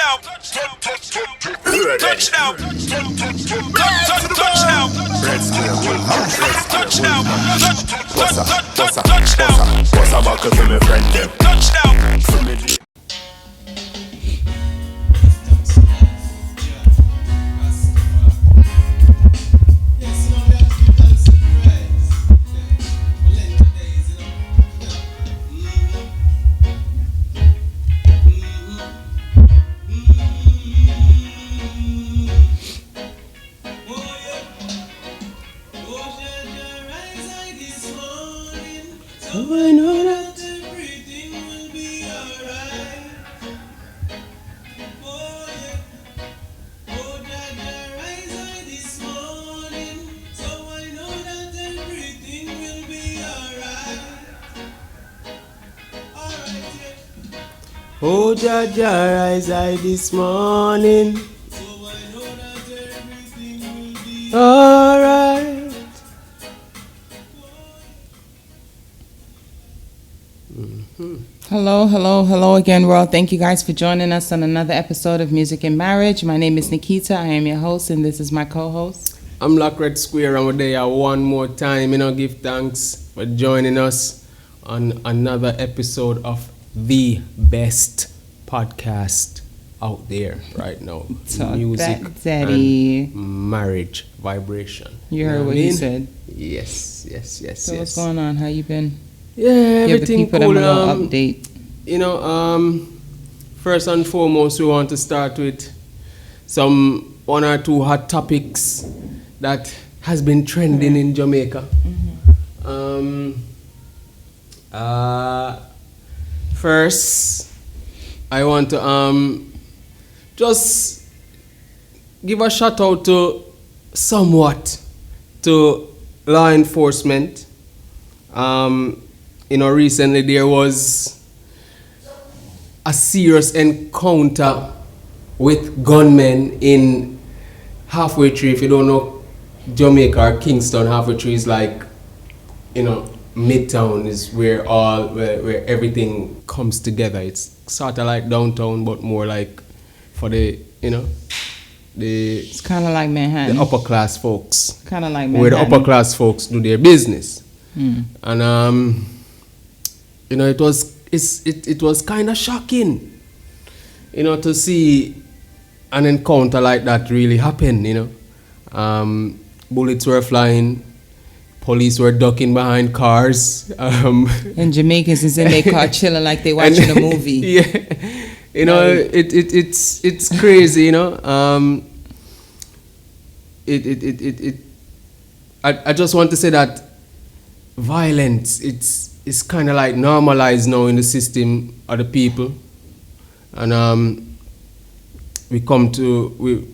Touchdown. Touchdown. Touchdown. Touchdown. What's a buckle for my friend them? Touchdown. I know that everything will be alright. Oh yeah, oh Jaja, rise early this morning, so I know that everything will be alright. Alright, yeah. Oh Jaja, rise I this morning. So I know that everything will be Alright. Hello again, world. Thank you guys for joining us on another episode of Music and Marriage. My name is Nikita. I am your host, and this is my co-host. I'm Lock Red Square, and we're there one more time. Give thanks for joining us on another episode of the best podcast out there right now. Talk Music that, Daddy. and marriage vibration. You heard what he said. Yes. So what's going on? How you been? Yeah, Give the everything people cool. them a little update. First and foremost, we want to start with some one or two hot topics that has been trending in Jamaica. First, I want to just give a shout out to somewhat to law enforcement. Recently there was a serious encounter with gunmen in Halfway Tree. If you don't know Jamaica or Kingston, Halfway Tree is like, Midtown is where everything comes together. It's sort of like downtown, but more like for the It's kind of like Manhattan. the upper class folks. Kind of like Manhattan. Where the upper class folks do their business. And it was kind of shocking, to see an encounter like that really happen. Bullets were flying, police were ducking behind cars. And Jamaicans is in their car chilling like they watching a movie. Yeah, it's crazy. I just want to say that violence it's kind of like normalized now in the system of the people, and we come to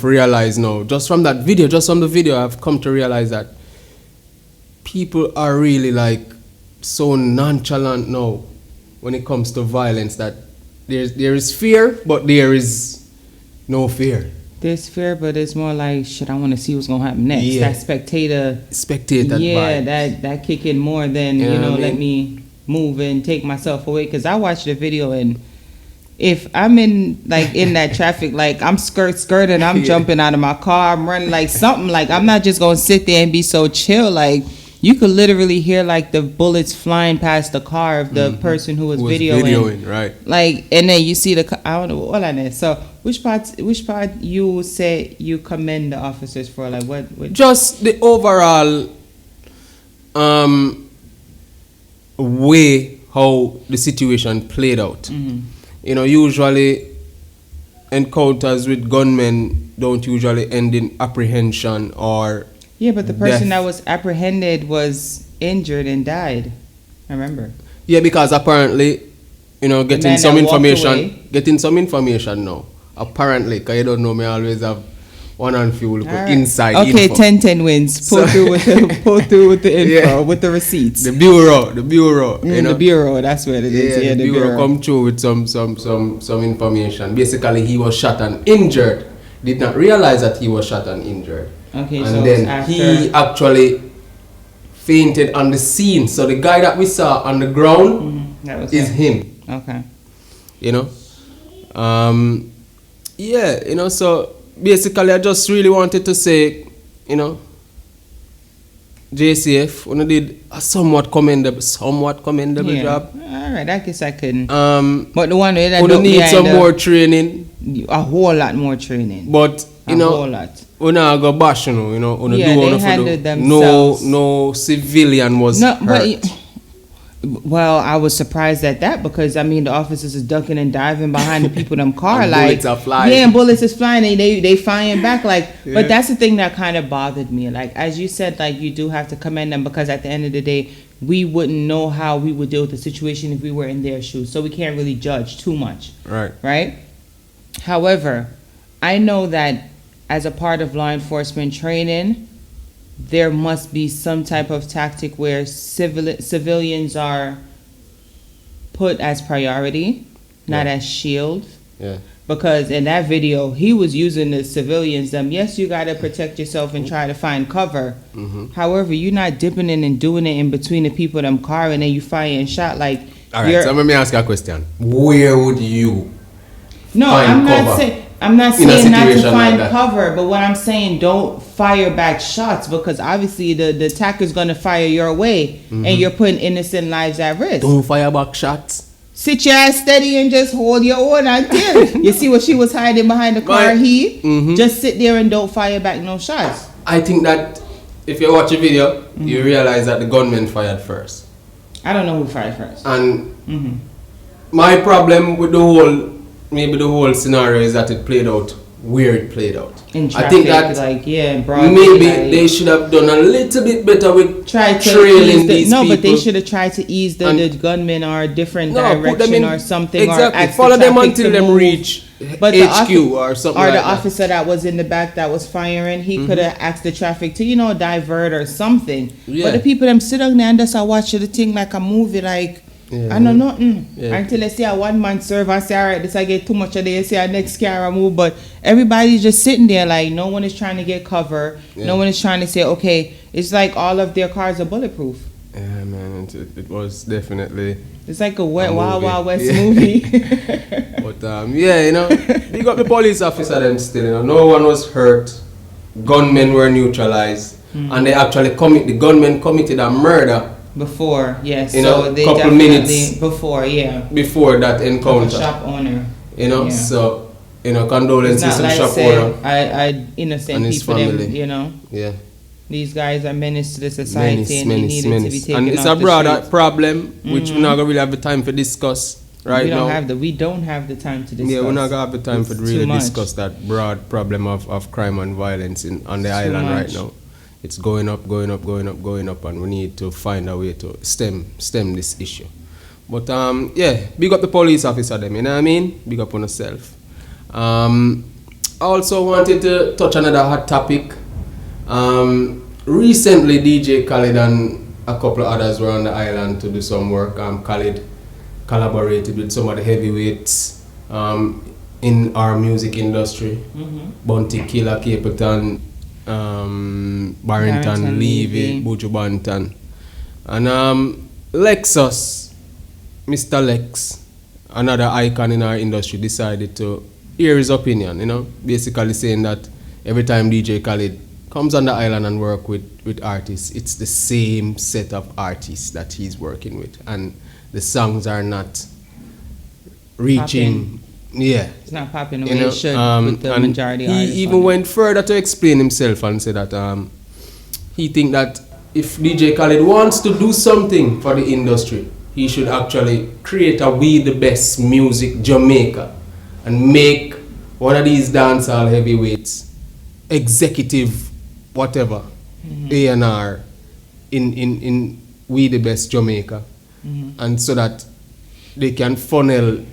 realize now, just from the video I've come to realize that people are really like so nonchalant now when it comes to violence, that there is fear, but there is no fear. There's fear, but it's more like, shit, I want to see what's going to happen next. Yeah. That spectator Yeah, vibe. that kick in more than, let me move and take myself away. Because I watched the video, and if I'm in that traffic, like I'm skirting, I'm jumping out of my car, I'm running like something, like I'm not just going to sit there and be so chill. Like you could literally hear like the bullets flying past the car of the person who was videoing. Right. Like, and then you see I don't know all of that. So which part you say you commend the officers for? Like what? Just the overall way how the situation played out. Usually encounters with gunmen don't usually end in apprehension or but the person death. that was apprehended was injured and died. I remember. Yeah, because apparently, getting some information now. Apparently, because you don't know, me always have one and few look inside okay, info. 10 wins. Pull through with the info, with the receipts. The bureau. The bureau, that's what it is. Yeah, the bureau come through with some information. Basically, he was shot and injured. Did not realize that he was shot and injured. Okay, and so then he actually fainted on the scene. So the guy that we saw on the ground that was is him. Okay. Yeah, so basically I just really wanted to say, JCF, when did a somewhat commendable Yeah. job. All right, I guess I couldn't. But the one that We don't need some behind more training, a whole lot more training. but a whole lot. we not go bash, we Yeah, do they what handled do. themselves. No civilian was No, hurt. but well, I was surprised at that because I mean the officers is ducking and diving behind the people in them car And like bullets are flying. yeah, and bullets is flying and they firing back like. Yeah. But that's the thing that kind of bothered me. Like as you said, like you do have to commend them because at the end of the day, we wouldn't know how we would deal with the situation if we were in their shoes, so we can't really judge too much. Right. However, I know that as a part of law enforcement training, there must be some type of tactic where civilians are put as priority, not as shield. Yeah. Because in that video, he was using the civilians. Yes, you got to protect yourself and try to find cover. However, you're not dipping in and doing it in between the people in them car and then you fire and shot like. All right, so let me ask you a question. Where would you No, find I'm cover not saying. I'm not in a saying not to situation find like that? cover, but what I'm saying, don't fire back shots because obviously the attacker's gonna fire your way, and you're putting innocent lives at risk. Don't fire back shots. Sit your ass steady and just hold your own until you see what she was hiding behind the car. Right. Just sit there and don't fire back no shots. I think that if you watch a video, you realize that the gunman fired first. I don't know who fired first. And my problem with the whole scenario is that it played out where it played out. In traffic, I think that like broad maybe daylight. they should have done a little bit better with Try to trailing ease these no, people. but they should have tried to ease the gunmen or a different put them direction in, or something. Exactly. Or ask Follow the them traffic until to them move. reach But the HQ or something or like the that. officer that was in the back that was firing, he could have asked the traffic to divert or something. Yeah. But the people them sit down there and just watch the thing like a movie, like I know nothing until they see a one man serve and say, all right, this I get too much of this, say our next car move. But everybody's just sitting there like no one is trying to get cover. No one is trying to say, okay, it's like all of their cars are bulletproof. Yeah, man, it was definitely. It's like a Wild Wild West Yeah. movie. But big up the police officer them still. No one was hurt. Gunmen were neutralized, and they actually the gunmen committed a murder Before, yes. so they couple definitely minutes before that encounter. shop owner. So It's condolences not to the like shop say owner I innocent and his people family. them, Yeah. These guys are menace to the society and they Menace, needed to be menace. taken And it's off a the broader streets. problem which we're not gonna really have the time to discuss right we don't now. have the time to discuss. Yeah, we're not gonna have the time It's to too really much. discuss that broad problem of crime and violence on the Too island right much. now. It's going up, and we need to find a way to stem this issue. But big up the police officer them, you know what I mean? Big up on yourself. I also wanted to touch another hot topic. Recently, DJ Khaled and a couple of others were on the island to do some work. Khaled collaborated with some of the heavyweights in our music industry. Bounty Killer, Capleton, Barrington Levy, Buju Banton. And Lexus, Mr. Lex, another icon in our industry, decided to hear his opinion, basically saying that every time DJ Khaled comes on the island and work with artists, it's the same set of artists that he's working with, and the songs are not reaching. Yeah, It's not popping the way it should with the and majority he artists. even went further to explain himself and said that he think that if DJ Khaled wants to do something for the industry, he should actually create a We the Best Music Jamaica and make one of these dancehall heavyweights executive whatever A&R in We the Best Jamaica, and so that they can funnel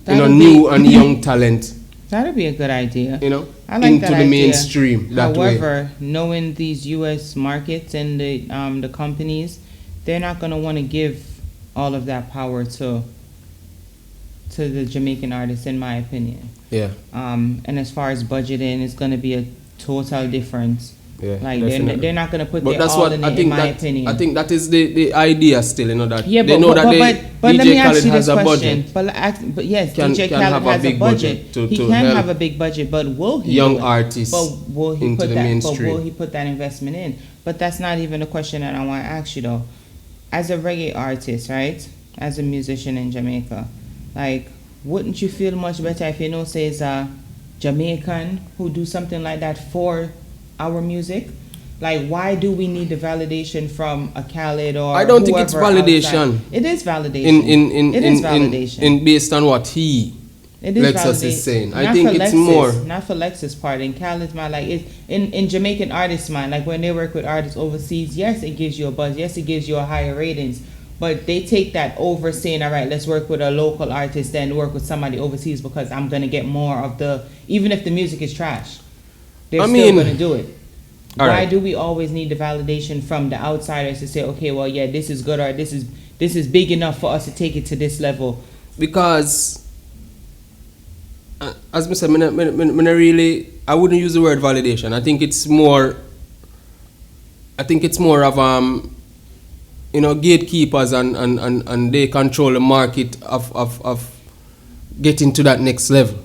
new and young talent That'd be a good idea. I like into that the idea. mainstream that way. However, knowing these U.S. markets and the companies, they're not going to want to give all of that power to the Jamaican artists, in my opinion. Yeah. And as far as budgeting, it's going to be a total difference Yeah, Like definitely. they're not gonna put But their that's all what in I it, think. in my That opinion. I think that is the idea still. You know that Yeah, they but know but, that but let me DJ ask Khaled you has this a question. budget. But yes, Can DJ have Khaled a has a big budget. budget He to can help have a big budget, but will he young do it? artists But will he into put the that? But mainstream. will he put that investment in? But that's not even a question that I want to ask you though. As a reggae artist, right? As a musician in Jamaica, like, wouldn't you feel much better if you know, say, it's a Jamaican who do something like that for our music? Like, why do we need the validation from a Khaled or I don't think it's whoever validation. outside? It is validation. It is validation. in based on what he It is Lexus validation. is saying. I Not think for it's Lexus, more. not for Lexus part. In Khaled's mind, like it's in Jamaican artists' mind, like when they work with artists overseas, yes, it gives you a buzz. Yes, it gives you a higher ratings. But they take that over saying, all right, let's work with a local artist than work with somebody overseas because I'm gonna get more of the, even if the music is trash, they're still gonna do it. Why do we always need the validation from the outsiders to say, okay, well, yeah, this is good or this is big enough for us to take it to this level? Because as I said, I wouldn't use the word validation. I think it's more of gatekeepers and they control the market of getting to that next level.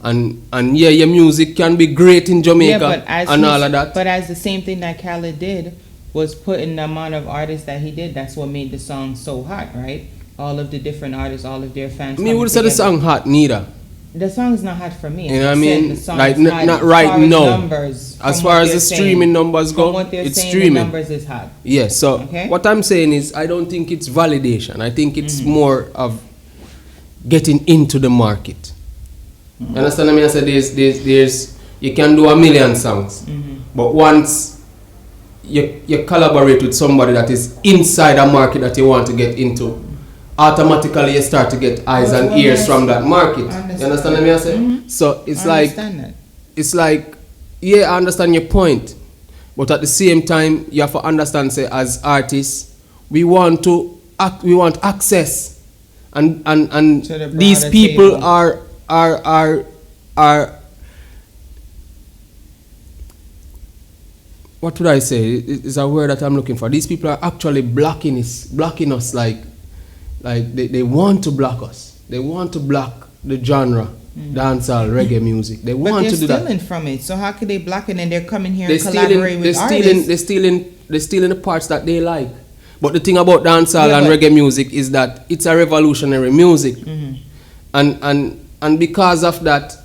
And yeah, your music can be great in Jamaica and all of that. But as the same thing that Khaled did was put in the amount of artists that he did, that's what made the song so hot, right? All of the different artists, all of their fans. Me would say the song hot neither. The song's not hot for me. You know what I mean? The song Like is hot not right now. Numbers, as far as the streaming numbers go, it's streaming. The numbers is hot. Yeah, so Okay. what I'm saying is I don't think it's validation. I think it's more of getting into the market. You understand what I mean? I said there's you can do 1,000,000 songs, but once you collaborate with somebody that is inside a market that you want to get into, automatically you start to get eyes and ears from that market. You understand what I mean? I say? So it's like, yeah, I understand your point, but at the same time you have to understand, say, as artists, we want access, and these people table. are what would I say? It's a word that I'm looking for. These people are actually blocking us like they want to block us. They want to block the genre, dancehall, reggae music. They want to do that. But they're stealing from it. So how could they block it and they're coming here and collaborating with artists? They're stealing the parts that they like. But the thing about dancehall and reggae music is that it's a revolutionary music. And because of that,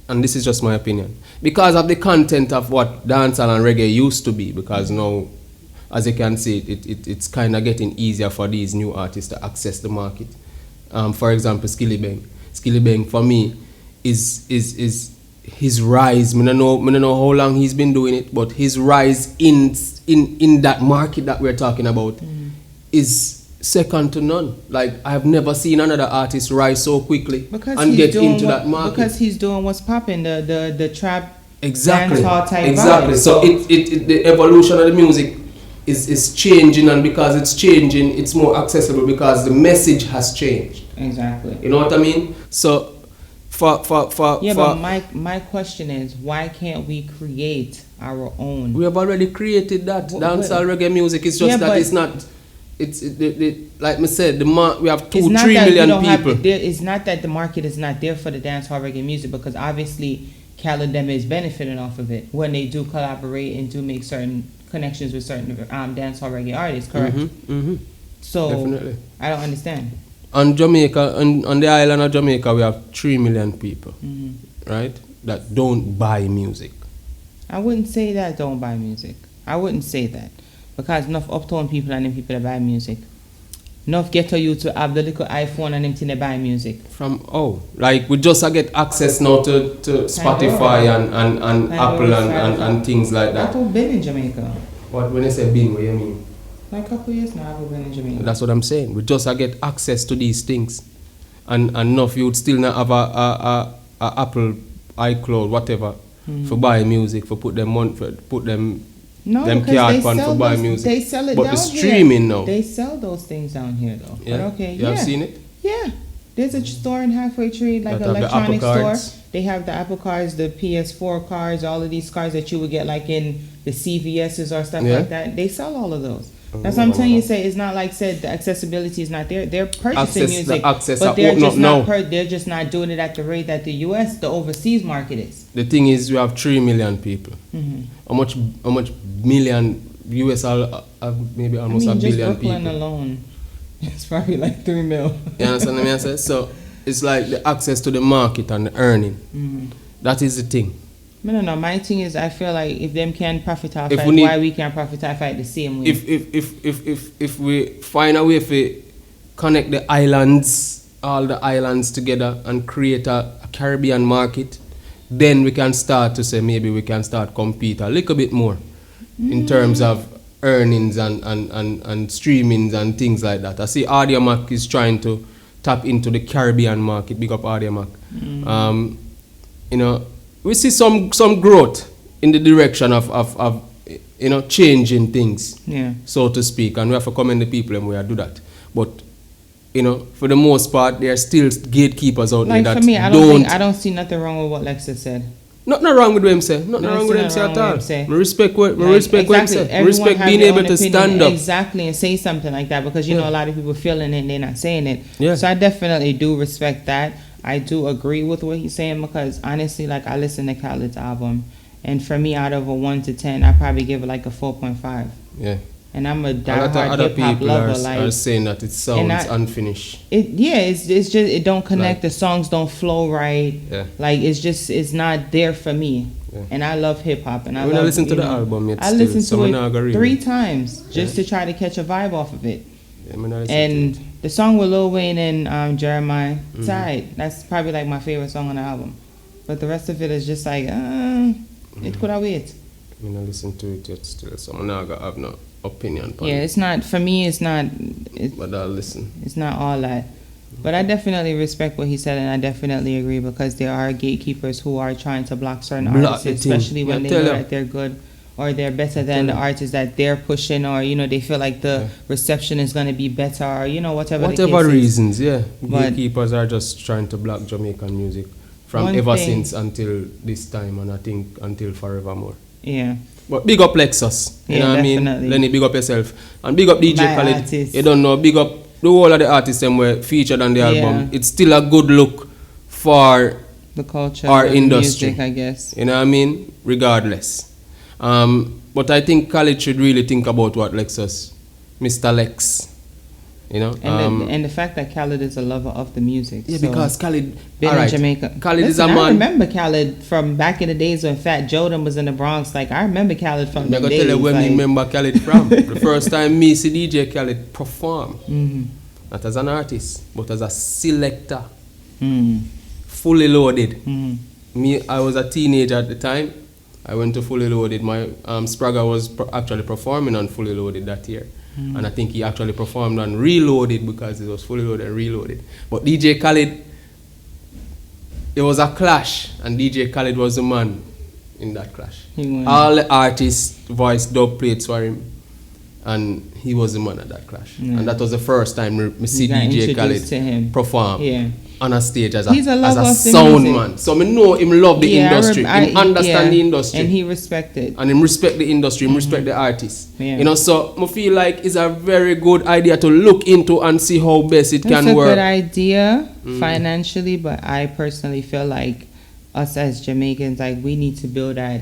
and this is just my opinion, because of the content of what dancehall and reggae used to be, because now, as you can see, it's kind of getting easier for these new artists to access the market. For example, Skilly Bang for me is his rise. I don't know how long he's been doing it, but his rise in that market that we're talking about is second to none. Like, I've never seen another artist rise so quickly and get into that market. Because he's doing what's popping, the trap, exactly, dancehall type exactly. vibe. So the evolution of the music is changing, and because it's changing, it's more accessible because the message has changed. Exactly. You know what I mean? So but my question is, why can't we create our own? We have already created that. Dancehall reggae music. It's just that it's not. It's like I said, we have 3 million people. It's not that the market is not there for the dancehall reggae music, because obviously Khaled them is benefiting off of it when they do collaborate and do make certain connections with certain dancehall reggae artists. Correct. So definitely. I don't understand. On Jamaica, on the island of Jamaica, we have 3 million people, right? That don't buy music. I wouldn't say that don't buy music. I wouldn't say that. Because enough uptown people and them people that buy music. Enough ghetto youth to have the little iPhone and them thing they buy music. Like we just get access now to Spotify and Apple and things like that. I've been in Jamaica. What, when I say been, what do you mean? Like a couple years now I've been in Jamaica. That's what I'm saying. We just get access to these things. And enough you'd still not have a Apple, iCloud, whatever, for buy music, for put them on, for put them. No, them because they sell for buy music. They sell it but down here. But the streaming now. They sell those things down here though. Yeah. But okay, you have seen it? Yeah. There's a store in Halfway Tree, like an electronics store. They have the Apple cards, the PS4 cards, all of these cards that you would get like in the the CVSs or stuff Yeah. like that, they sell all of those. That's what I'm telling you. Say it's not like said the accessibility is not there. They're purchasing music, but they're just not. They're just not doing it at the rate that the U.S. the overseas market is. The thing is, we have 3 million people. How much million US maybe almost a just billion Brooklyn people alone, it's probably like 3 mil. You understand what I say? So it's like the access to the market and the earning. That is the thing. No. My thing is, I feel like if them can profit off it, we why we can't profit off it the same way? If we find a way to connect the islands, all the islands together, and create a Caribbean market, then we can start to say maybe we can start compete a little bit more in terms of earnings and streamings and things like that. I see Audiomack is trying to tap into the Caribbean market. Big up Audiomack. You know, we see some growth in the direction of you know, changing things, so to speak, and we have to commend the people and we have to do that. But you know, for the most part, there are still gatekeepers out there that for me, I don't see nothing wrong with what Lexus said. Nothing wrong with what him say. Nothing wrong with him say at all. I respect what him say. I respect being able to stand up. Exactly, and say something like that, because you know a lot of people feeling it and they're not saying it. Yeah. So I definitely do respect that. I do agree with what he's saying, because honestly, like, I listen to Khaled's album, and for me, out of a 1 to 10, I probably give it like a 4.5. Yeah. And I'm a diehard hip hop lover. Are saying that it sounds unfinished. It's just it don't connect. The songs don't flow right. Yeah. Like, it's not there for me. Yeah. And I love hip hop, and I listen to the album yet. I listened to it 3 times just to try to catch a vibe off of it. Yeah, and the song with Lil Wayne and Jeremiah, tight. That's probably like my favorite song on the album. But the rest of it is just like, it could have wait. I mean, I listen to it yet still, so I'm not gonna have no opinion. Yeah, it's not, for me, it's not. But I'll listen. It's not all that. But I definitely respect what he said, and I definitely agree, because there are gatekeepers who are trying to block certain artists, especially when they know that they're good or they're better than the artists that they're pushing, or, you know, they feel like the reception is going to be better, or, you know, whatever reasons, gatekeepers are just trying to block Jamaican music from ever since until this time, and I think until forevermore. Yeah. But big up Lexus, you know what I mean? Lenny, big up yourself. And big up DJ Khaled. Artist. You don't know, big up the whole of the artists them were featured on the album. It's still a good look for the culture, our industry, music, I guess. You know what I mean? Regardless. But I think Khaled should really think about what Lexus, Mr. Lex, you know. And the fact that Khaled is a lover of the music. Yeah, because Khaled been in Jamaica. Khaled is a man. I remember Khaled from back in the days when Fat Jordan was in the Bronx. Like, I remember Khaled from the days. I'm going to tell you where I remember Khaled from. The first time me see DJ Khaled perform. Not as an artist, but as a selector. Fully loaded. I was a teenager at the time. I went to Fully Loaded. My Sprague was actually performing on Fully Loaded that year. And I think he actually performed on Reloaded, because it was Fully Loaded and Reloaded. But DJ Khaled, it was a clash, and DJ Khaled was the man in that clash. All the artists voiced dub plates for him, and he was the man at that clash. And that was the first time we see DJ Khaled perform on a stage as a sound man. So I know him love the industry, him understand the industry, and he respect it, and him respect the industry, him respect the artists. You know, so I feel like it's a very good idea to look into and see how best it can work. It's a good idea financially, but I personally feel like us as Jamaicans, like, we need to build that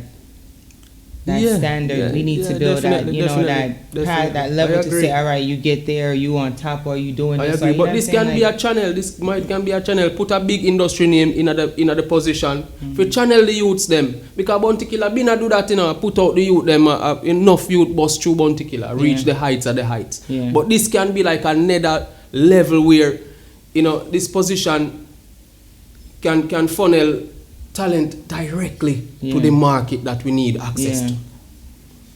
standard. We need to build that, you know, that level to say, all right, you get there, you on top, or you doing this. I agree, but this can be a channel. This can be a channel. Put a big industry name in the position for channel the youths them. Because Bounty Killer been a do that, you know, put out the youth them, enough youth bust through Bounty Killer, reach the heights at the heights. But this can be like another level where, you know, this position can funnel talent directly to the market that we need access to.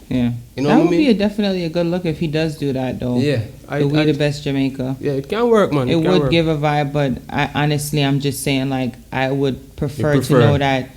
Yeah. You know that what would I mean? be definitely a good look if he does do that, though. Yeah. We the best Jamaica. Yeah, it can work, man. It would give a vibe, but I'm just saying, like, I would prefer to know that,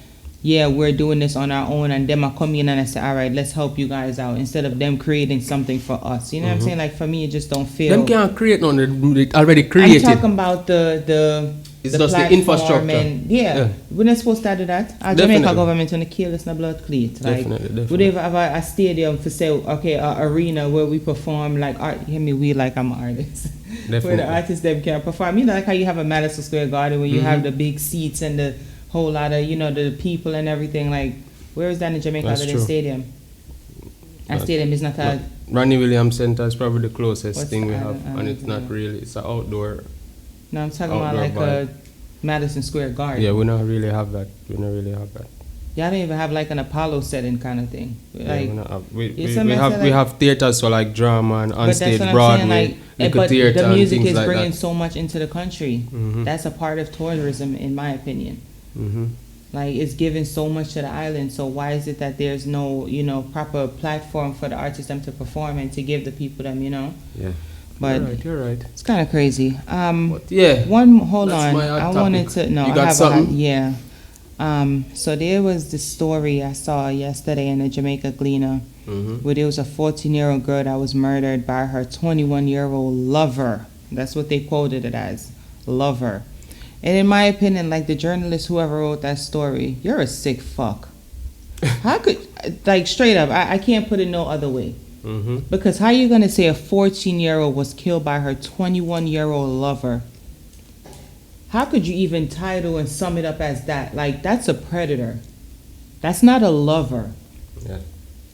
we're doing this on our own, and them are coming in and I say, all right, let's help you guys out, instead of them creating something for us. You know what I'm saying? Like, for me, it just don't feel. Them can't create none. They already created. I'm talking about the It's just the infrastructure. And, yeah, we're not supposed to do that. Our Definitely. Jamaica government on the kill us in the blood cleat. Like, Definitely. would they have a stadium for say, okay, a arena where we perform like art? Hear me, we like I'm an artist. Where the artists them can perform. You know, like how you have a Madison Square Garden where you have the big seats and the whole lot of, you know, the people and everything. Like, where is that in Jamaica? That's Other true. than stadium? A stadium is not a. Ronnie Williams Center is probably the closest What's thing we the- have, and it's not really. It's an outdoor. No, I'm talking about Outdoor like vibe. a Madison Square Garden. Yeah, we don't really have that. We don't really have that. Y'all don't even have like an Apollo setting kind of thing. Yeah, Like, we, don't have, you see what I'm saying? we Like- have theaters for like drama and but that's onstage what I'm Broadway, saying. Like, little but theater the and music things is like bringing that. so much into the country. Mhm. That's a part of tourism, in my opinion. Mhm. Like, it's giving so much to the island. So why is it that there's no, you know, proper platform for the artists them to perform and to give the people them, you know? Yeah. But You're right. it's kind of crazy. But yeah. Hold That's on. my hot I topic. wanted to no. You I got have something? yeah. So there was this story I saw yesterday in the Jamaica Gleaner, where there was a 14-year-old girl that was murdered by her 21-year-old lover. That's what they quoted it as, lover. And in my opinion, like the journalist, whoever wrote that story, you're a sick fuck. How could, like straight up, I can't put it no other way. Because how you gonna say a 14-year-old was killed by her 21-year-old lover? How could you even title and sum it up as that? Like, that's a predator. That's not a lover. Yeah.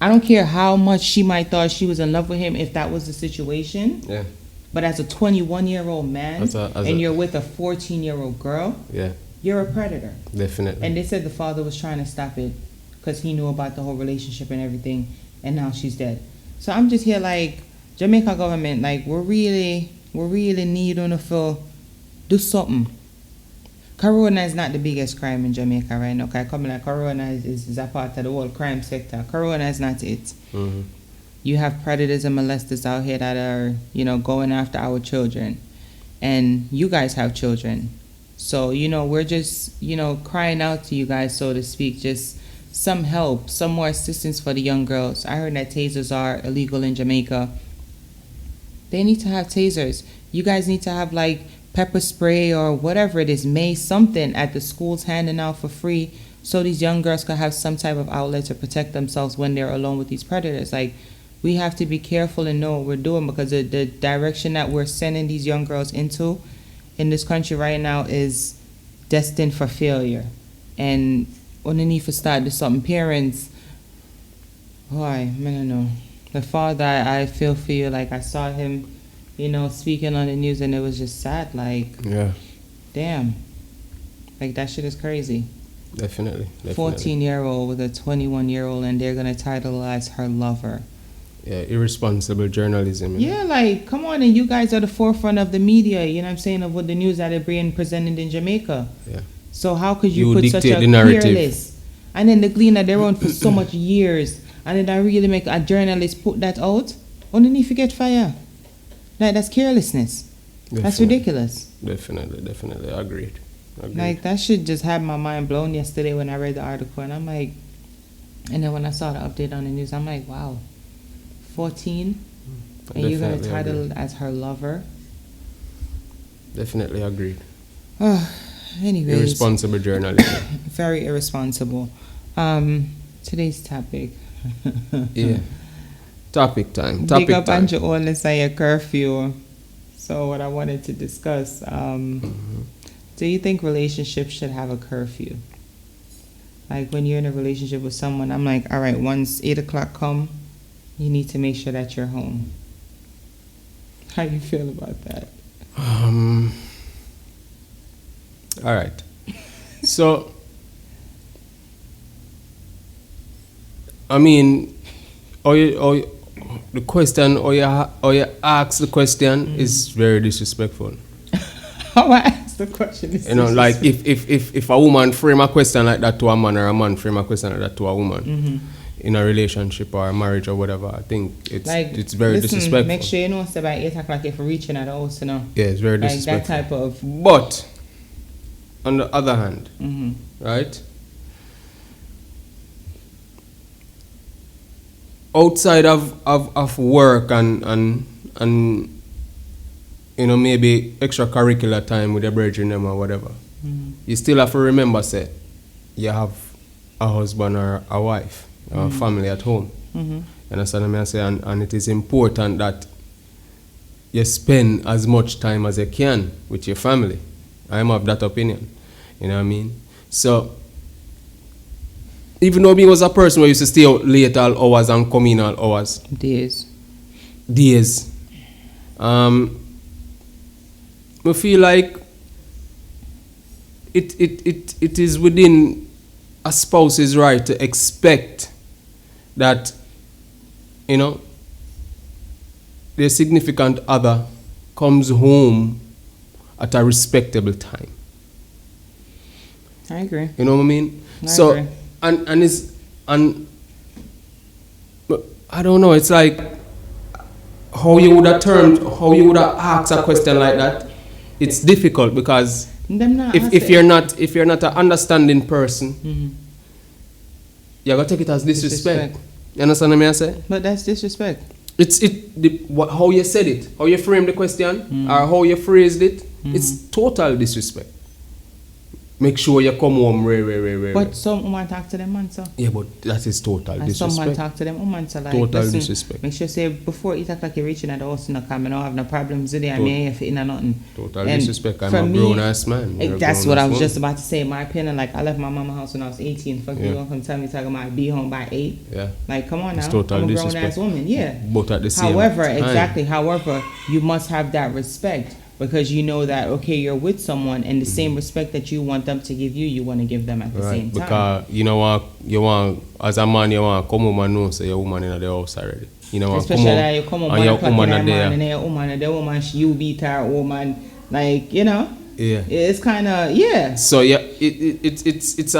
I don't care how much she might thought she was in love with him if that was the situation. Yeah. But as a 21-year-old man and you're with a 14-year-old girl, Yeah. you're a predator. Definitely. And they said the father was trying to stop it because he knew about the whole relationship and everything, and now she's dead. So I'm just here like, Jamaica government, like, we really need on to do something. Corona is not the biggest crime in Jamaica right now. Okay, coming like Corona is a part of the whole crime sector. Corona is not it. You have predators and molesters out here that are, you know, going after our children. And you guys have children. So, you know, we're just, you know, crying out to you guys, so to speak, just some help, some more assistance for the young girls. I heard that tasers are illegal in Jamaica. They need to have tasers. You guys need to have like pepper spray or whatever it is, mace, something at the schools handing out for free so these young girls can have some type of outlet to protect themselves when they're alone with these predators. Like, we have to be careful and know what we're doing, because the direction that we're sending these young girls into in this country right now is destined for failure. And underneath for start to something, parents, I don't know. The father, I feel for you. Like, I saw him, you know, speaking on the news, and it was just sad. Like, Yeah. damn. Like, that shit is crazy. Definitely. 14-year-old with a 21-year-old, and they're gonna title as her lover. Yeah, irresponsible journalism. You know? Yeah, like, come on, and you guys are the forefront of the media, you know what I'm saying, of what the news that are being presented in Jamaica. Yeah. So how could you You put such dictate a the narrative. careless, and then the Gleaner, they run for so much years, and then I really make a journalist put that out, underneath you get fire. Like, that's carelessness. That's Definitely. ridiculous. Definitely. Agreed. Like, that shit just had my mind blown yesterday when I read the article, and I'm like, and then when I saw the update on the news, I'm like, wow, 14, and you're gonna Definitely title agreed. it as her lover. Definitely agreed. Anyways, Irresponsible journalism. very irresponsible. Today's topic. Yeah. Topic time. Big up time. Andrew Owen and say a curfew. So what I wanted to discuss, do you think relationships should have a curfew? Like, when you're in a relationship with someone, I'm like, all right, once 8 o'clock come, you need to make sure that you're home. How you feel about that? All right. So, I mean, the question, or you ask the question is very disrespectful. How I asked the question is, You know, like if a woman frame a question like that to a man, or a man frame a question like that to a woman in a relationship or a marriage or whatever, I think it's very disrespectful. Make sure you know it's about 8 o'clock if you're reaching at the house, you know. Yeah, it's very Like, disrespectful. that type of. But on the other hand, right? Outside of work and maybe extracurricular time with your brethren them or whatever, you still have to remember, say, you have a husband or a wife or a family at home. You understand what I say? And it is important that you spend as much time as you can with your family. I am of that opinion. You know what I mean? So, even though me was a person who used to stay out late all hours and come in all hours. Days. I feel like it is within a spouse's right to expect that, their significant other comes home at a respectable time. I agree. You know what I mean? I agree. And I don't know, it's like how you would have asked a question like that. It's difficult because if you're not an understanding person, you're gonna take it as disrespect. You understand what I say? But that's disrespect. How you said it, how you framed the question, or how you phrased it, it's total disrespect. Make sure you come home rare. But some women talk to them man, so. Yeah, but that is total and disrespect. Some man talk to them woman, so like, total listen, disrespect. make sure say before you talk like you're reaching at the house, I don't have no problems with it. I mean, if it nothing. Total disrespect. I'm a grown ass man. That's what I was just about to say. In my opinion, like I left my mama's house when I was 18. Fuck you, come tell me talking about I'd be home by 8. Yeah. Like come on now. Total I'm a grown disrespect. ass woman. Yeah. Both at the same However, time. exactly. However, you must have that respect. Because you know that, okay, you're with someone and the same respect that you want them to give you, you want to give them at the same time. Because you want, as a man, you want to come home and know so your woman in the house already. You know, especially that you come home and your woman are there. And the woman, you beat her woman, like, Yeah. It's kind of, yeah. So, yeah, it's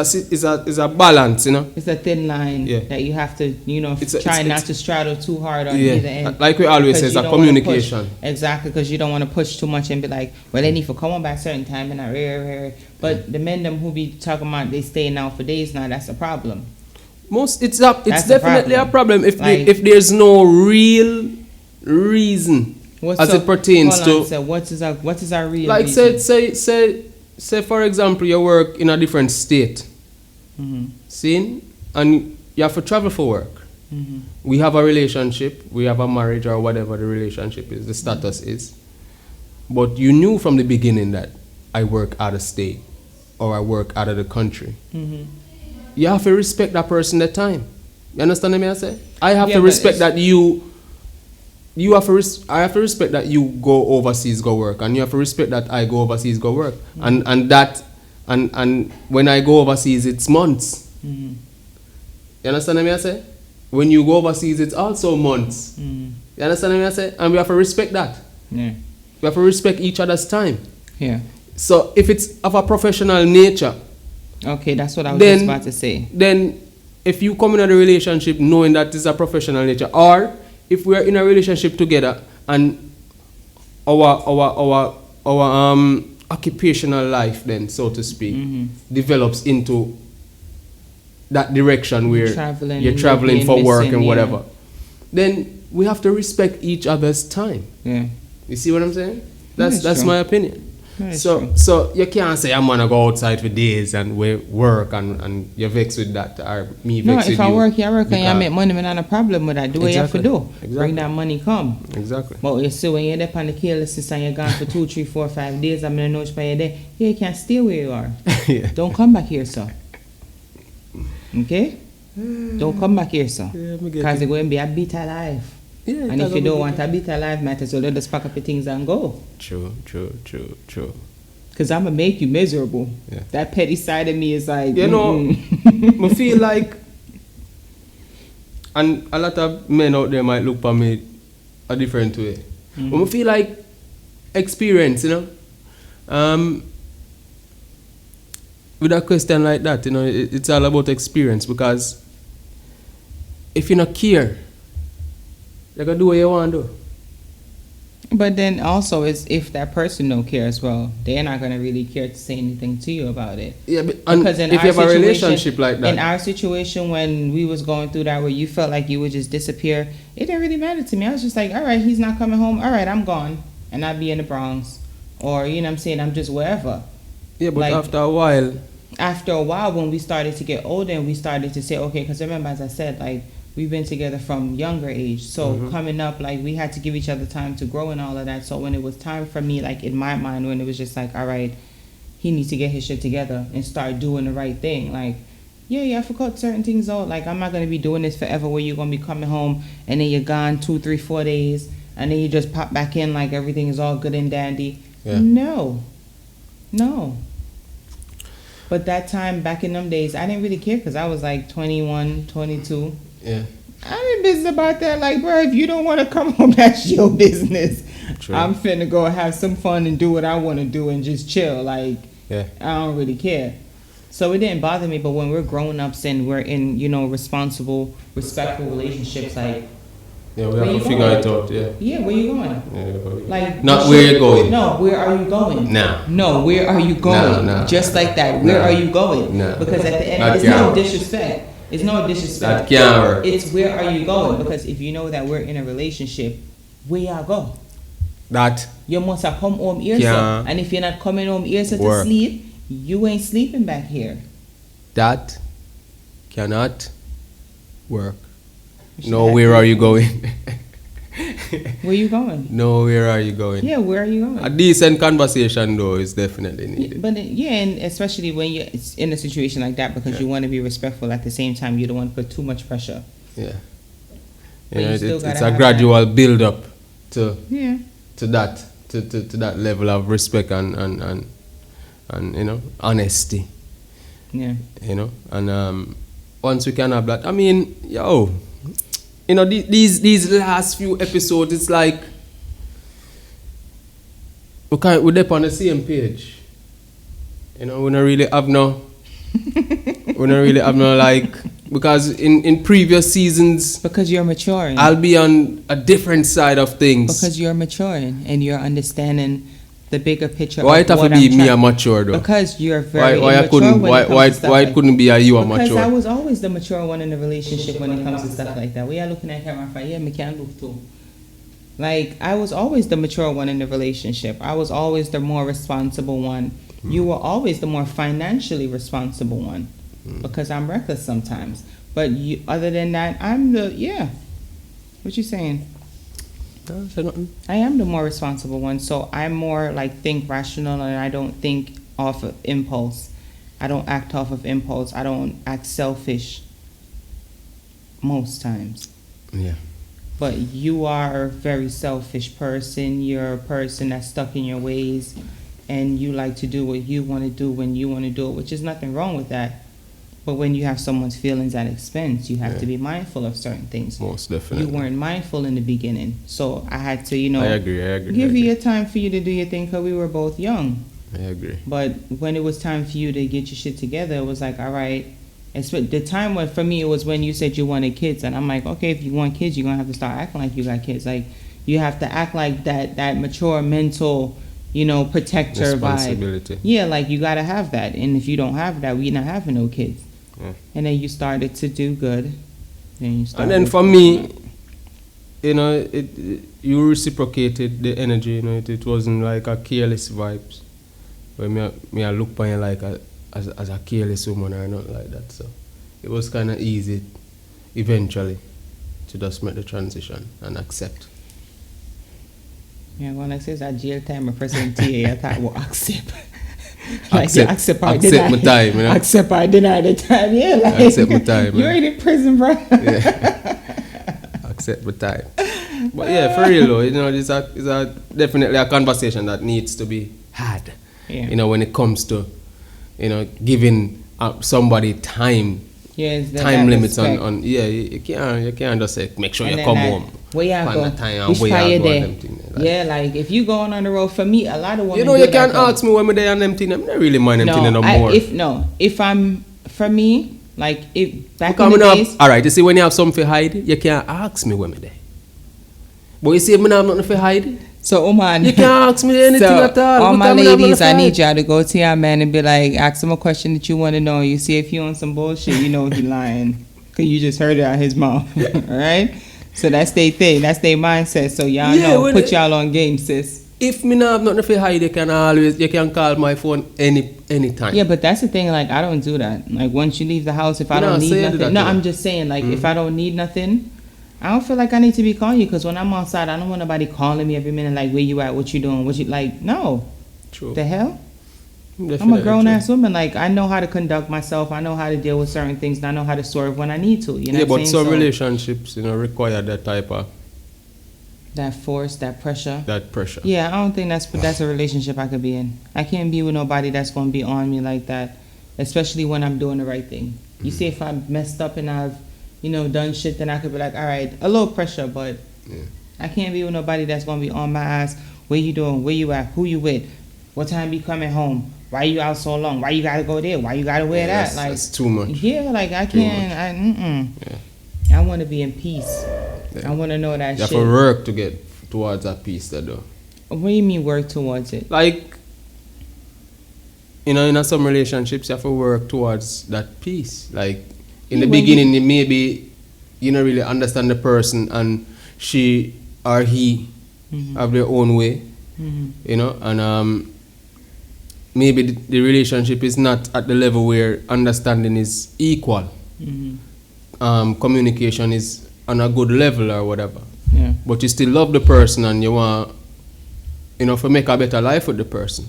a balance, It's a thin line that you have to, try not to straddle too hard on either end. Like we always say, it's a communication. Exactly, because you don't want to push too much and be like, well, they need to come on by a certain time and rare. But the men them who be talking about they staying out for days now, that's a problem. It's definitely a problem if there's no real reason. It pertains to what is our real like reason? say for example you work in a different state, see, and you have to travel for work. We have a relationship, we have a marriage or whatever the relationship is, the status is, but you knew from the beginning that I work out of state or I work out of the country. You have to respect that person that time. You understand what I say? I have to respect that I have to respect that you go overseas go work, and you have to respect that I go overseas go work, and when I go overseas it's months. You understand what I say? When you go overseas it's also months. You understand what I say? And we have to respect that. Yeah. We have to respect each other's time. Yeah. So if it's of a professional nature, okay, that's what I was just about to say. Then if you come in a relationship knowing that it's a professional nature, or if we are in a relationship together and our occupational life then, so to speak, develops into that direction where you're traveling for work and whatever, then we have to respect each other's time. Yeah. You see what I'm saying? That's my opinion. So you can't say I'm gonna go outside for days and we work and you're vexed with that or me vexed with you. No, if I work and you make money, not a problem with that. Do what you have to do. Exactly. Bring that money come. Exactly. But you see when you're up on the carelessness and you're gone for 2, 3, 4, 5 days, I'm gonna know for you there. You can't stay where you are. Yeah. Don't come back here, sir. Okay? Don't come back here, sir. Because it's going to be a bitter life. Yeah, and if you don't want a bitter life, might as well just pack up your things and go. True. Because I'm going to make you miserable. Yeah. That petty side of me is like... I feel like... And a lot of men out there might look for me a different way. But I feel like experience, with a question like that, it's all about experience, because if you not care, you can do what you want to do. But then also, is if that person don't care as well, they're not going to really care to say anything to you about it. Yeah, but because if you have a relationship like that. In our situation, when we was going through that, where you felt like you would just disappear, it didn't really matter to me. I was just like, all right, he's not coming home. All right, I'm gone. and I be in the Bronx, or you know what I'm saying, I'm just wherever. Yeah, but Like, after a while, when we started to get older and we started to say, okay, because remember, as I said, like, we've been together from younger age. So coming up, like, we had to give each other time to grow and all of that. So when it was time for me, like, in my mind, when it was just like, all right, he needs to get his shit together and start doing the right thing. Like, yeah, I forgot certain things out. Like, I'm not going to be doing this forever where you're going to be coming home and then you're gone 2, 3, 4 days and then you just pop back in like everything is all good and dandy. Yeah. No. But that time, back in them days, I didn't really care because I was like 21, 22. yeah. I ain't business about that. Like, bro, if you don't want to come home, that's your business. True. I'm finna go have some fun and do what I want to do and just chill. Like, Yeah. I don't really care. So it didn't bother me. But when we're grown ups and we're in, you know, responsible, respectful relationships, like, Yeah, we Where have you to figure going? it out, yeah. yeah, where you going? Yeah, Like, not where you're going. No, where are you going? Nah. No, where are you going? Nah. Just like that. Where Nah. are you going? Nah. Because at the end, That it's can't no work. disrespect. It's no disrespect. That can't work. It's where are you going? Because if you know that we're in a relationship, where y'all go? That You must have come home here, Can't and if you're not coming home here to work. sleep, you ain't sleeping back here. that cannot work. should No, have where to- are you going? Where you going? No, where are you going? Yeah, where are you A going? decent conversation though is definitely needed. But and especially when you're in a situation like that, because you want to be respectful at the same time, you don't want to put too much pressure. Yeah. But You know, you still it's gotta a have gradual build up to Yeah. that level of respect and you know, honesty. Yeah. You know, and once we can have that, I mean, yo, you know, these last few episodes, it's like we're up on the same page. You know, we don't really have no like, because in previous seasons Because you're maturing. I'll be on a different side of things. Because you're maturing and you're understanding the bigger picture. Why of it have to what be I'm me trying- a mature though? Because you're very Why I immature couldn't when why it comes why to stuff why it like- couldn't be a you a Because mature? I was always the mature one in the relationship when it comes to stuff like that. We are looking at camera for, yeah, me can look too. Like, I was always the mature one in the relationship. I was always the more responsible one. You were always the more financially responsible one. Because I'm reckless sometimes. But you, other than that, I'm the, yeah. What you saying? No, say nothing. I am the more responsible one, so I'm more like think rational and I don't think off of impulse. I don't act off of impulse. I don't act selfish most times. Yeah. But you are a very selfish person. You're a person that's stuck in your ways and you like to do what you want to do when you want to do it, which is nothing wrong with that. But when you have someone's feelings at expense, you have to be mindful of certain things. Most You definitely. weren't mindful in the beginning. So I had to, I agree. give you your time for you to do your thing because we were both young. I agree. But when it was time for you to get your shit together, it was like, all right. The time when, for me, it was when you said you wanted kids. And I'm like, okay, if you want kids, you're going to have to start acting like you got kids. Like, you have to act like that mature mental, protector vibe. Responsibility. Yeah, like, you got to have that. And if you don't have that, we're not having no kids. Yeah. And then you started to do good. And then for me, you reciprocated the energy. It wasn't like a careless vibes. Where me I look upon you like as a careless woman or not like that. So it was kind of easy, eventually, to just make the transition and accept. Yeah, when I say that jail time, I present TA, I thought, well, accept. Accept my deny. time, you know? Accept or deny the time, yeah. Like, Accept my time, you man. ain't in prison, bro. Accept the time. But yeah, for real though, it's definitely a conversation that needs to be had. Yeah. When it comes to, giving somebody time. Yes, Time limits on you can't just say make sure And you then come that, home. where y'all Find go? the time and Which where part y'all you go there? and them thing, like. Yeah, like if you going on the road, for me, a lot of women. You do can that, ask me when me there and them thing. I don't really mind them thing no more. If I'm, for me, like if back Because in the me days, alright, you see when you have something to hide, you can't ask me when me there. But you see if me not have nothing to hide, so Oman, you can't ask me anything at all. all my because me not have ladies, I nothing to need y'all to go to your man and be like, ask him a question that you want to know. You see if he on some bullshit, you know he lying. Because you just heard it out his mouth. Alright? So that's their thing. That's their mindset. So y'all know. Put y'all on game, sis. If me not have nothing to hide, you can call my phone anytime. Yeah, but that's the thing. Like, I don't do that. Like, once you leave the house, if I No, don't say need you do nothing, that no, too. I'm just saying, like, if I don't need nothing, I don't feel like I need to be calling you. Because when I'm outside, I don't want nobody calling me every minute. Like, where you at? What you doing? What you like? No, True. the hell. I'm a Definitely grown true. ass woman. Like, I know how to conduct myself. I know how to deal with certain things. And I know how to swerve when I need to. You know Yeah, what I'm but saying? some relationships, require that type of That force, that pressure. that pressure. Yeah, I don't think that's a relationship I could be in. I can't be with nobody that's gonna be on me like that, especially when I'm doing the right thing. You see, if I'm messed up and I've, done shit, then I could be like, all right, a little pressure, but Yeah. I can't be with nobody that's gonna be on my ass. Where you doing? Where you at? Who you with? What time you coming home? Why you out so long? Why you gotta go there? Why you gotta wear that? That's too much. Yeah, like I Too can't. I want to be in peace. Yeah. I want to know that You shit. have to work to get towards that peace, though. What do you mean work towards it? Like, in some relationships, you have to work towards that peace. Like, in the Yeah, when beginning, you maybe you don't really understand the person, and she or he have their own way, and maybe the relationship is not at the level where understanding is equal. Communication is on a good level or whatever. Yeah. But you still love the person and you want, to make a better life with the person.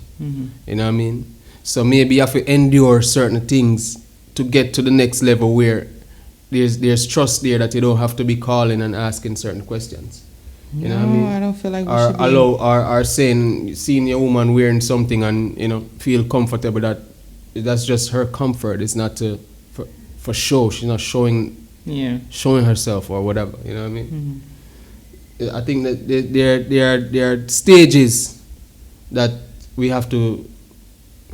You know what I mean? So maybe you have to endure certain things to get to the next level where there's trust there that you don't have to be calling and asking certain questions. You know what I mean? I don't feel like we Or should be. allow or seeing your woman wearing something and feel comfortable that's just her comfort. It's not for show. She's not showing herself or whatever. You know what I mean? I think that there are stages that we have to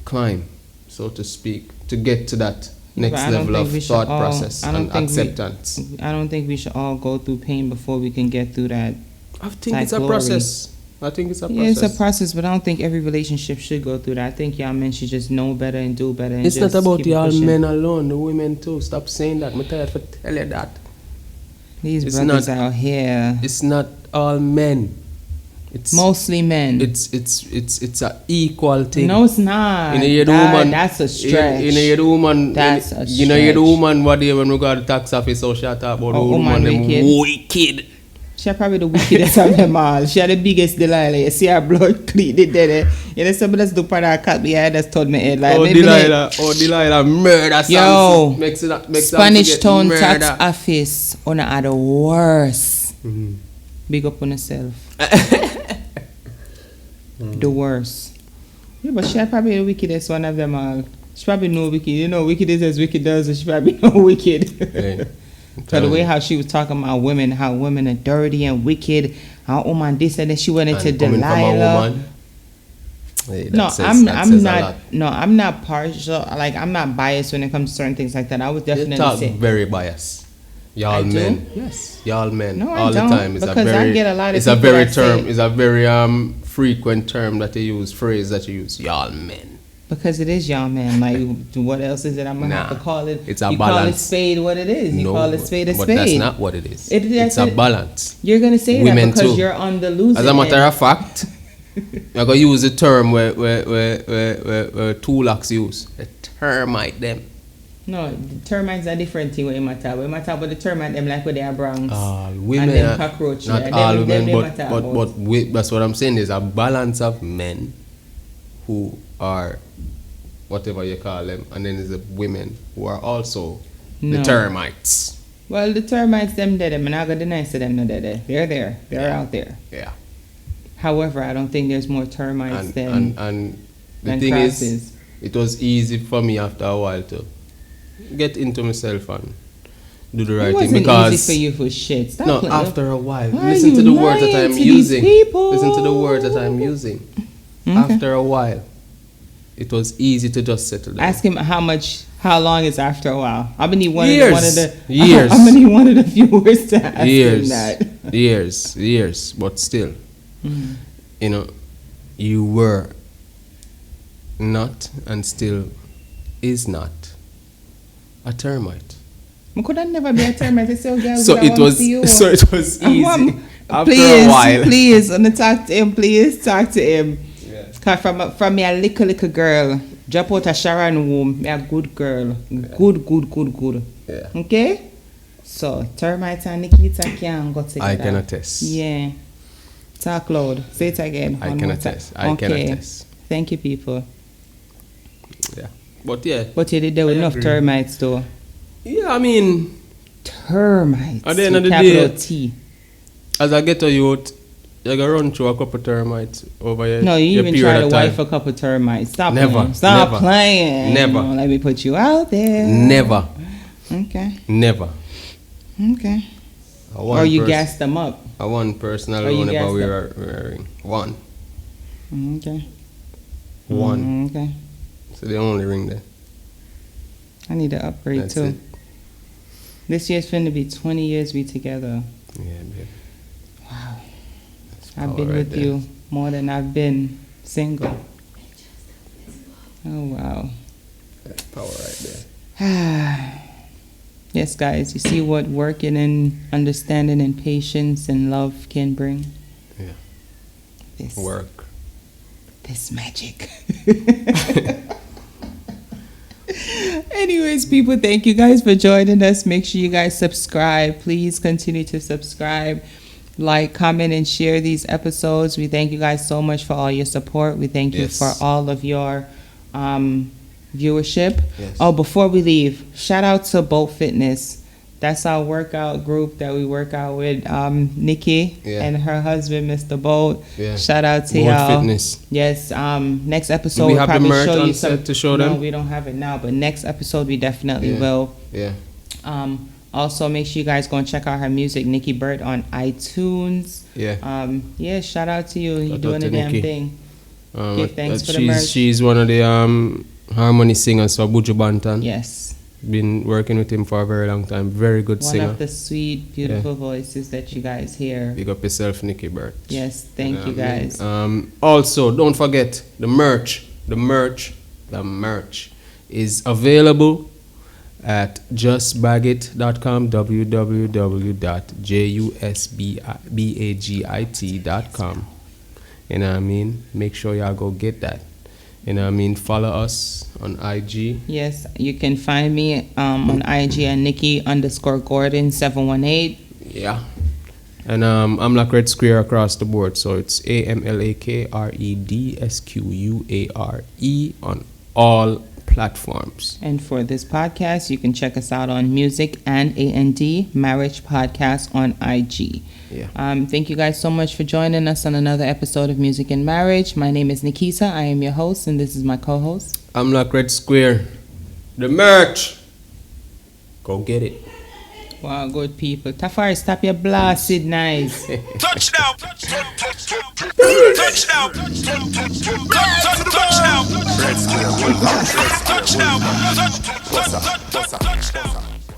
climb, so to speak, to get to that next But I don't level of think we should thought all- process I don't and think we- acceptance. I don't think we should all go through pain before we can get through that. I think Like it's a glory. process. I think it's a Yeah, process. it's a process, but I don't think every relationship should go through that. I think y'all men should just know better and do better. And It's just not about keep it y'all pushing. men alone, the women too. Stop saying that. I'm tired to tell you that. These it's brothers not- out here, It's not all men. It's mostly men. it's a equal thing. No, it's not. You know, the woman. That's a stretch. You know, the woman. That's a You know, the stretch. woman. What they when we got the tax office, so she talk about the Oh, woman. woman Them wicked. She probably the wickedest of them all. She had the biggest Delilah. You see her blood clean there. You know, somebody that's do part of her cut me head that's told me head like. Delilah, murder. Yo, makes Spanish Town murder. Tax Office on are the worst. Big up on herself. The worst. Yeah, but she probably the wickedest one of them all. She probably know wicked. You know, wicked is as wicked does, and she probably know wicked. Hey, So the way how she was talking about women, how women are dirty and wicked, how woman this and then she went into and coming from a Delilah. woman. Hey, No, that says I'm a not. lot. No, I'm not partial. Like I'm not biased when it comes to certain things like that. I would You definitely talk say. very biased. Y'all I do? men. Yes. Y'all men. No, I all don't, the time. It's because a I very, get a lot of it's a people very that term. say- It's a very frequent term that you use, phrase that you use. Y'all men. Because it is y'all man. Like what else is it? I'm gonna have Nah, to call it. it's a you call it balance. spade what it is. You call it spade a but spade. that's not what it is. It- It's that's a it. balance. You're gonna say Women that because too. you're on the losing As a matter end. of fact, you're gonna use the term where Tulax use. The termite them. No, the termites are different thing with him at all. When I talk about the termite, them like with their Bronx. All women, and them are- cockroach. not yeah, all them women, matter about. but that's what I'm saying. There's a balance of men who are whatever you call them, and then there's the women who are also the No. termites. Well, the termites, them dead. I'm not gonna deny to them, no dead. They're there. They're out there. Yeah, However, I don't think there's more termites and the than thing crosses. is, it was easy for me after a while to get into myself and do the right It thing wasn't because easy for you for shit. Stop no, playing. after a while, Why listen are to you the words that lying I'm to these using. people? Listen to the words that I'm using. Okay. After a while, it was easy to just settle down. Ask him how long is after a while. I'm gonna need one Years. of the Years. I'm gonna need one of the viewers to ask him years, that. years, but still, you were not and still is not a termite. I could never be a termite. It's so girl. So it was, so it was I easy. want- After a while. Please, wanna talk to him. Please talk to him. Yeah. Cause from me a little girl, drop out a Sharon womb. Me a good girl, good. Yeah. Okay. So termites and Nikita can go together. I can attest. Yeah. Talk loud. Say it again. I One can more attest. time. I can attest. Thank you, people. Yeah. But yeah. But you did there with I enough agree. termites though. Yeah, I mean, Termites. At the end of with the capital day- T. as I get a youth, you gotta run through a couple termites over here. No, you your even period try to of time. wife a couple termites. Stop Never, playing. Stop never, playing. never. Don't let me put you out there. Never. Okay. Never. Okay. I want Or you pers- gas them up. I want personal Or you whenever gas we them. are wearing. One. Okay. One. Okay. So the only ring there. I need to upgrade That's too. it. This year's finna be 20 years we together. Yeah, baby. Wow. That's I've power been right with there. you more than I've been single. Oh wow. That's power right there. Yes, guys, you see what working and understanding and patience and love can bring? Yeah. This, Work. this magic. Anyways, people, thank you guys for joining us. Make sure you guys subscribe. Please continue to subscribe, like, comment, and share these episodes. We thank you guys so much for all your support. We thank you Yes. for all of your viewership. Yes. Oh, before we leave, shout out to Boat Fitness. That's our workout group that we work out with. Nikki Yeah. and her husband, Mr. Boat. Yeah. Shout out to Boat y'all. Fitness. Yes. Next episode Do we we'll have the probably merch show on you some. set to show No, them? we don't have it now, but next episode we definitely Yeah. will. Yeah. Also, make sure you guys go and check out her music, Nikki Bird, on iTunes. Yeah. Yeah. Shout out to you. You're Shout out doing to the damn Nikki. thing. Give thanks for the she's, merch. she's one of the harmony singers for Buju Banton. Yes. Been working with him for a very long time. Very good One singer. of the sweet, beautiful voices that you guys hear. Big up yourself, Nikki Burt. Yes. Thank you guys. Also, don't forget the merch. The merch is available at justbagit.com, www.jusbagit.com. You know what I mean? Make sure y'all go get that. You know what I mean? Follow us on IG. Yes, you can find me on IG at Nikki_Gordon718. Yeah. And I'm like Red Square across the board. So it's AMLAKREDSQUARE on all platforms. And for this podcast, you can check us out on Music and A&D Marriage Podcast on IG. Yeah. Thank you guys so much for joining us on another episode of Music and Marriage. My name is Nikita. I am your host, and this is my co-host. I'm like Red Square. The merch. Go get it. Wow, good people. Tafari, stop your blasted nice. Touchdown! Touchdown! Touchdown! Touchdown! Touchdown!